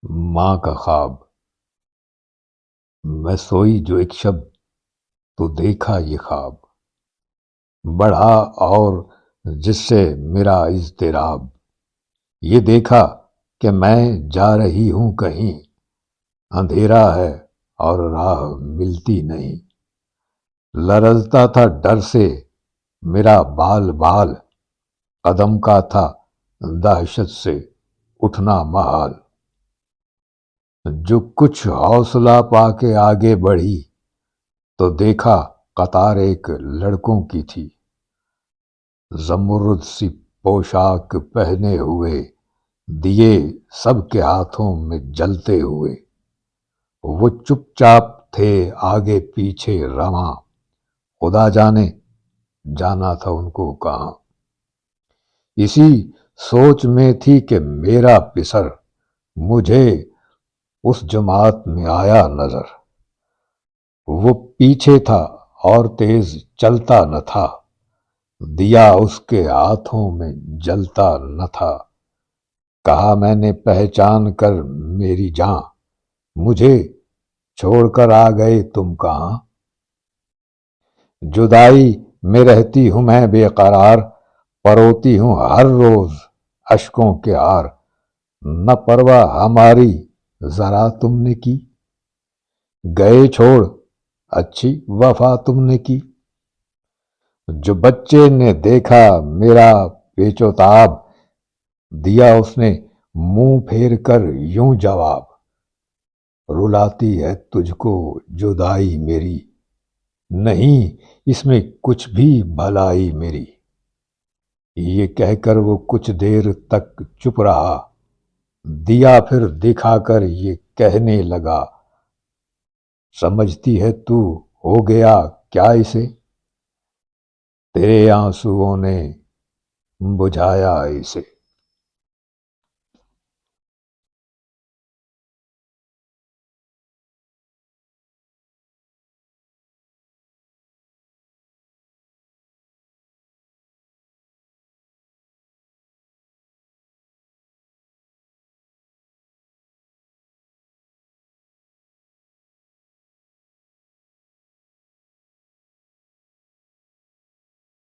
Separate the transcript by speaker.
Speaker 1: ماں کا خواب۔ میں سوئی جو ایک شب تو دیکھا یہ خواب، بڑھا اور جس سے میرا اضطراب، یہ دیکھا کہ میں جا رہی ہوں کہیں، اندھیرا ہے اور راہ ملتی نہیں، لرزتا تھا ڈر سے میرا بال بال، قدم کا تھا دہشت سے اٹھنا محال، جو کچھ حوصلہ پا کے آگے بڑھی تو دیکھا قطار ایک لڑکوں کی تھی، زمرد سی پوشاک پہنے ہوئے، دیے سب کے ہاتھوں میں جلتے ہوئے، وہ چپ چاپ تھے آگے پیچھے رواں، خدا جانے جانا تھا ان کو کہاں۔ اسی سوچ میں تھی کہ میرا پسر مجھے اس جماعت میں آیا نظر، وہ پیچھے تھا اور تیز چلتا نہ تھا، دیا اس کے ہاتھوں میں جلتا نہ تھا، کہا میں نے پہچان کر میری جاں، مجھے چھوڑ کر آ گئے تم کہاں۔ جدائی میں رہتی ہوں میں بے قرار، پروتی ہوں ہر روز اشکوں کے آر، نہ پرواہ ہماری ذرا تم نے کی، گئے چھوڑ اچھی وفا تم نے کی، جو بچے نے دیکھا میرا پیچ و تاب، دیا اس نے منہ پھیر کر یوں جواب، رلاتی ہے تجھ کو جدائی میری، نہیں اس میں کچھ بھی بھلائی میری، یہ کہہ کر وہ کچھ دیر تک چپ رہا، دیا پھر دکھا کر یہ کہنے لگا، سمجھتی ہے تو ہو گیا کیا اسے، تیرے آنسوؤں نے بجھایا اسے۔